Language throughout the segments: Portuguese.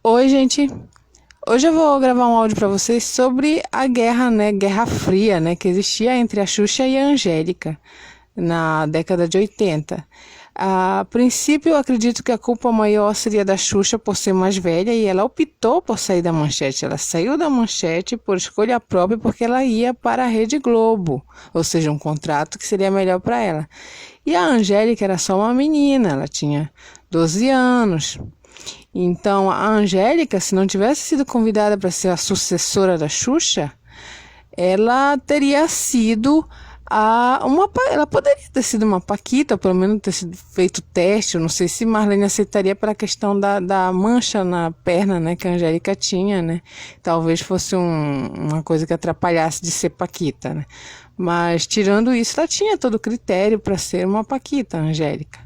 Oi, gente. Hoje eu vou gravar um áudio para vocês sobre a guerra, né, Guerra Fria, né, que existia entre a Xuxa e a Angélica na década de 80. A princípio, eu acredito que a culpa maior seria da Xuxa por ser mais velha e ela optou por sair da Manchete. Ela saiu da Manchete por escolha própria porque ela ia para a Rede Globo, ou seja, um contrato que seria melhor para ela. E a Angélica era só uma menina, ela tinha 12 anos. Então, a Angélica, se não tivesse sido convidada para ser a sucessora da Xuxa, ela teria sido ela poderia ter sido uma paquita, ou pelo menos ter sido feito teste. Eu não sei se Marlene aceitaria pela questão da mancha na perna, né, que a Angélica tinha, né? Talvez fosse uma coisa que atrapalhasse de ser paquita, né? Mas, tirando isso, ela tinha todo o critério para ser uma paquita, a Angélica.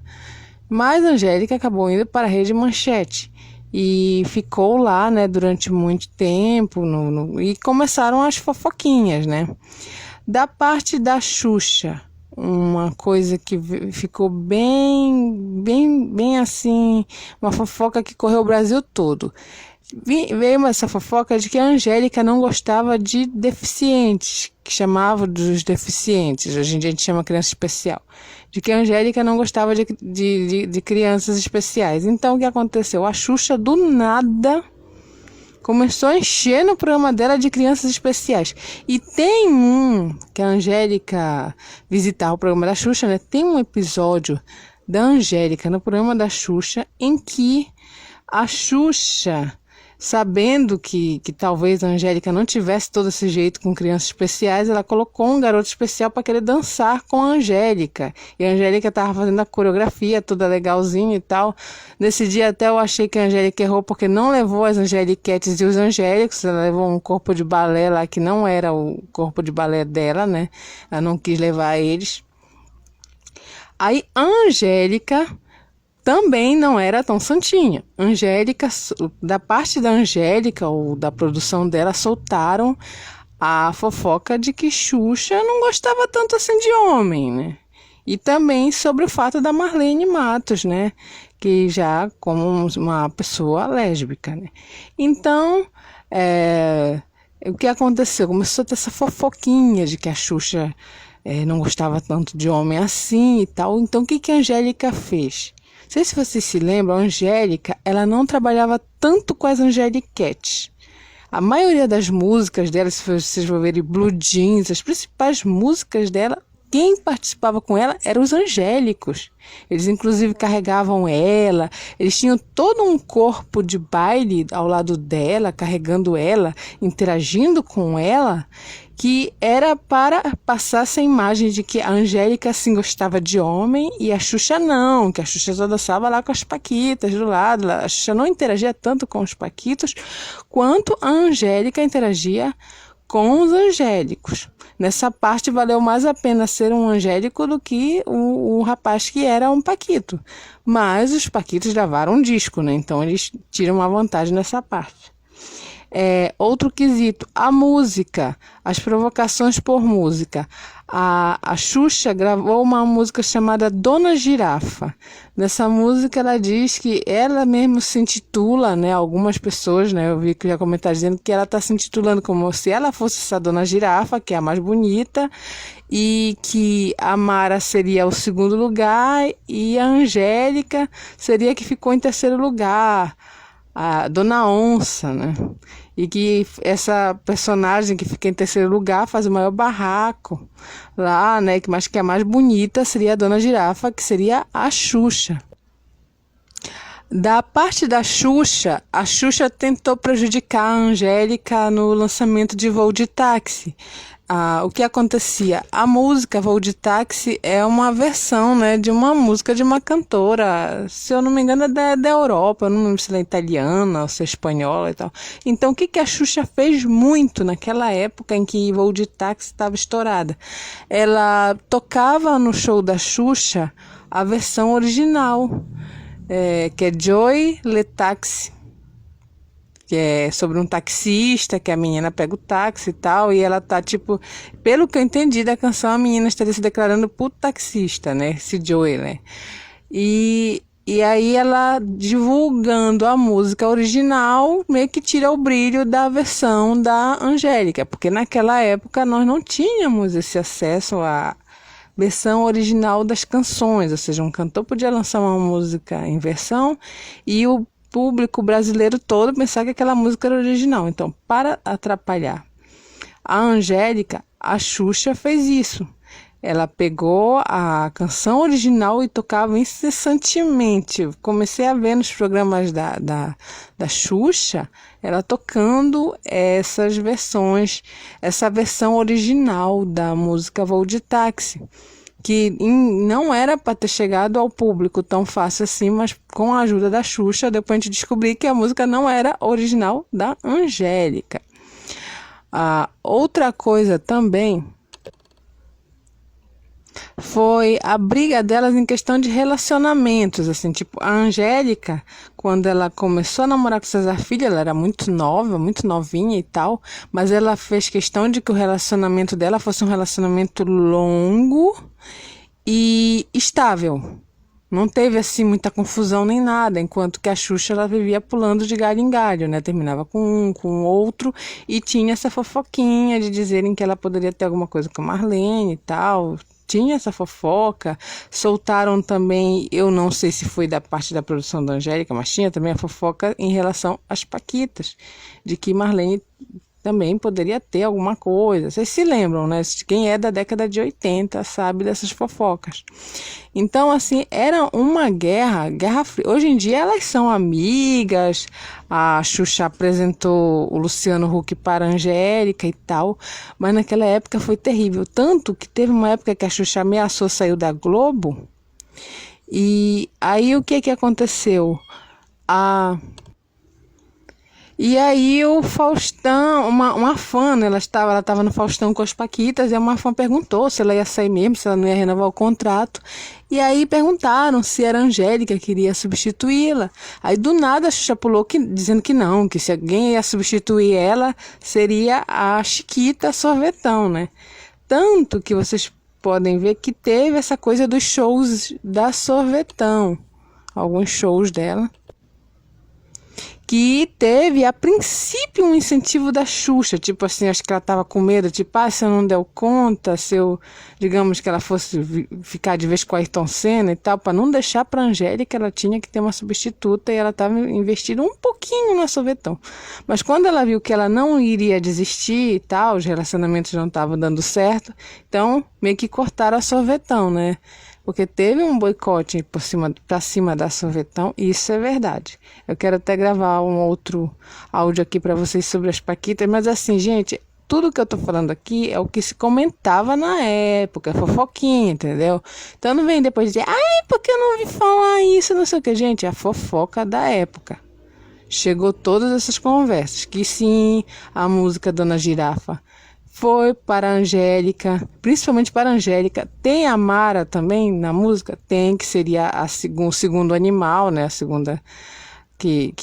Mas a Angélica acabou indo para a Rede Manchete e ficou lá, né, durante muito tempo e começaram as fofoquinhas, né? Da parte da Xuxa, uma coisa que ficou bem assim, uma fofoca que correu o Brasil todo. Veio essa fofoca de que a Angélica não gostava de deficientes, que chamava dos deficientes, hoje em dia a gente chama criança especial, de que a Angélica não gostava de crianças especiais. Então o que aconteceu? A Xuxa do nada começou a encher no programa dela de crianças especiais. E tem que a Angélica visitava o programa da Xuxa, né? Tem um episódio da Angélica no programa da Xuxa em que a Xuxa, sabendo que talvez a Angélica não tivesse todo esse jeito com crianças especiais, ela colocou um garoto especial para querer dançar com a Angélica. E a Angélica estava fazendo a coreografia toda legalzinha e tal. Nesse dia até eu achei que a Angélica errou porque não levou as Angeliquetes e os Angélicos. Ela levou um corpo de balé lá que não era o corpo de balé dela, né? Ela não quis levar eles. Aí a Angélica também não era tão santinha. Angélica, da parte da Angélica ou da produção dela, soltaram a fofoca de que Xuxa não gostava tanto assim de homem, né? E também sobre o fato da Marlene Matos, né? Que já como uma pessoa lésbica, né? Então, o que aconteceu? Começou a ter essa fofoquinha de que a Xuxa não gostava tanto de homem assim e tal. Então, o que a Angélica fez? Não sei se vocês se lembram, a Angélica, ela não trabalhava tanto com as Angeliquetes. A maioria das músicas dela, se vocês vão ver Blue Jeans, as principais músicas dela, quem participava com ela eram os angélicos. Eles inclusive carregavam ela, eles tinham todo um corpo de baile ao lado dela, carregando ela, interagindo com ela, que era para passar essa imagem de que a Angélica sim gostava de homem e a Xuxa não, que a Xuxa só dançava lá com as paquitas do lado. A Xuxa não interagia tanto com os paquitos quanto a Angélica interagia com os angélicos. Nessa parte valeu mais a pena ser um angélico do que o rapaz que era um paquito. Mas os paquitos gravaram um disco, né? Então eles tiram uma vantagem nessa parte. Outro quesito, a música, as provocações por música. A Xuxa gravou uma música chamada Dona Girafa. Nessa música ela diz que ela mesma se intitula, né, algumas pessoas, né, eu vi que já comentaram dizendo que ela está se intitulando como se ela fosse essa Dona Girafa, que é a mais bonita, e que a Mara seria o segundo lugar e a Angélica seria a que ficou em terceiro lugar, a Dona Onça, né? E que essa personagem que fica em terceiro lugar faz o maior barraco lá, né? Mas que a mais bonita seria a Dona Girafa, que seria a Xuxa. Da parte da Xuxa, a Xuxa tentou prejudicar a Angélica no lançamento de Voo de Táxi. O que acontecia? A música Voo de Táxi é uma versão, né, de uma música de uma cantora, se eu não me engano é da Europa, eu não lembro se ela é italiana ou se é espanhola e tal. Então o que a Xuxa fez muito naquela época em que Voo de Táxi estava estourada? Ela tocava no show da Xuxa a versão original, que é Joy Le Taxi, que é sobre um taxista, que a menina pega o táxi e tal, e ela tá, tipo, pelo que eu entendi da canção, a menina estaria se declarando pro taxista, né, esse Joey, né, e E aí ela, divulgando a música original, meio que tira o brilho da versão da Angélica, porque naquela época nós não tínhamos esse acesso à versão original das canções, ou seja, um cantor podia lançar uma música em versão e o público brasileiro todo pensar que aquela música era original. Então, para atrapalhar a Angélica, a Xuxa fez isso. Ela pegou a canção original e tocava incessantemente. Comecei a ver nos programas da Xuxa, ela tocando essas versões, essa versão original da música Voo de Táxi, que não era para ter chegado ao público tão fácil assim, mas com a ajuda da Xuxa, depois a gente descobriu que a música não era original da Angélica. Outra coisa também foi a briga delas em questão de relacionamentos, assim, tipo, a Angélica, quando ela começou a namorar com César Filho, ela era muito nova, muito novinha e tal, mas ela fez questão de que o relacionamento dela fosse um relacionamento longo e estável. Não teve, assim, muita confusão nem nada, enquanto que a Xuxa, ela vivia pulando de galho em galho, né? Terminava com um, com outro, e tinha essa fofoquinha de dizerem que ela poderia ter alguma coisa com a Marlene e tal. Tinha essa fofoca, soltaram também, eu não sei se foi da parte da produção da Angélica, mas tinha também a fofoca em relação às Paquitas, de que Marlene também poderia ter alguma coisa. Vocês se lembram, né? Quem é da década de 80 sabe dessas fofocas. Então, assim, era uma guerra fria. Hoje em dia elas são amigas, a Xuxa apresentou o Luciano Huck para a Angélica e tal, mas naquela época foi terrível. Tanto que teve uma época que a Xuxa ameaçou sair da Globo, e aí o que aconteceu? E aí o Faustão, uma fã, né, ela estava no Faustão com as Paquitas, e uma fã perguntou se ela ia sair mesmo, se ela não ia renovar o contrato. E aí perguntaram se era a Angélica que iria substituí-la. Aí do nada a Xuxa pulou dizendo que não, que se alguém ia substituir ela, seria a Chiquita Sorvetão, né? Tanto que vocês podem ver que teve essa coisa dos shows da Sorvetão, alguns shows dela, que teve, a princípio, um incentivo da Xuxa, tipo assim, acho que ela estava com medo, tipo, se eu não der conta, se eu, digamos que ela fosse ficar de vez com a Ayrton Senna e tal, para não deixar para a Angélica, ela tinha que ter uma substituta, e ela estava investindo um pouquinho na Sorvetão. Mas quando ela viu que ela não iria desistir e tal, os relacionamentos não estavam dando certo, então meio que cortaram a Sorvetão, né? Porque teve um boicote para cima da Sorvetão, e isso é verdade. Eu quero até gravar um outro áudio aqui para vocês sobre as Paquitas, mas assim, gente, tudo que eu tô falando aqui é o que se comentava na época, fofoquinha, entendeu? Então não vem depois dizer, porque eu não ouvi falar isso, não sei o que. Gente, é a fofoca da época. Chegou todas essas conversas, que sim, a música Dona Girafa foi para a Angélica, principalmente para a Angélica. Tem a Mara também na música? Tem, que seria o segundo animal, né? A segunda que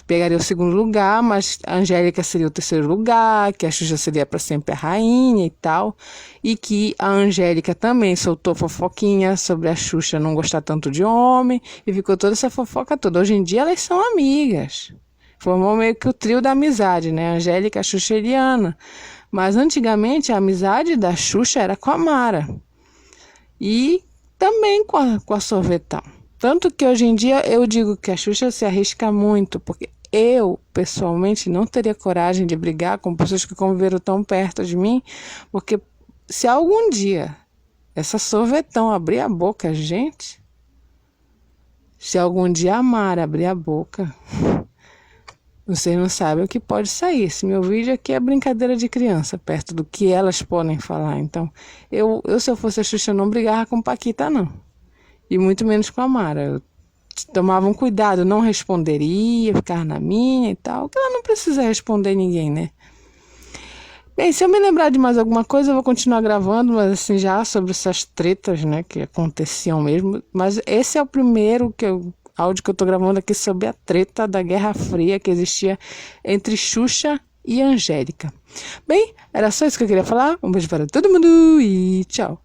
pegaria o segundo lugar, mas a Angélica seria o terceiro lugar, que a Xuxa seria para sempre a rainha e tal. E que a Angélica também soltou fofoquinha sobre a Xuxa não gostar tanto de homem, e ficou toda essa fofoca toda. Hoje em dia elas são amigas. Formou meio que o trio da amizade, né? Angélica, Xuxa e Eliana. Mas antigamente a amizade da Xuxa era com a Mara. E também com a Sorvetão. Tanto que hoje em dia eu digo que a Xuxa se arrisca muito, porque eu, pessoalmente, não teria coragem de brigar com pessoas que conviveram tão perto de mim, porque se algum dia essa Sorvetão abrir a boca, gente, se algum dia a Mara abrir a boca, vocês não sabem o que pode sair. Esse meu vídeo aqui é brincadeira de criança, perto do que elas podem falar. Então, se eu fosse a Xuxa, eu não brigava com Paquita, não. E muito menos com a Mara. Eu tomava um cuidado, não responderia, ficava na minha e tal. Que ela não precisa responder ninguém, né? Bem, se eu me lembrar de mais alguma coisa, eu vou continuar gravando, mas assim, já sobre essas tretas, né, que aconteciam mesmo. Mas esse é o primeiro áudio que eu tô gravando aqui sobre a treta da Guerra Fria que existia entre Xuxa e Angélica. Bem, era só isso que eu queria falar. Um beijo para todo mundo e tchau.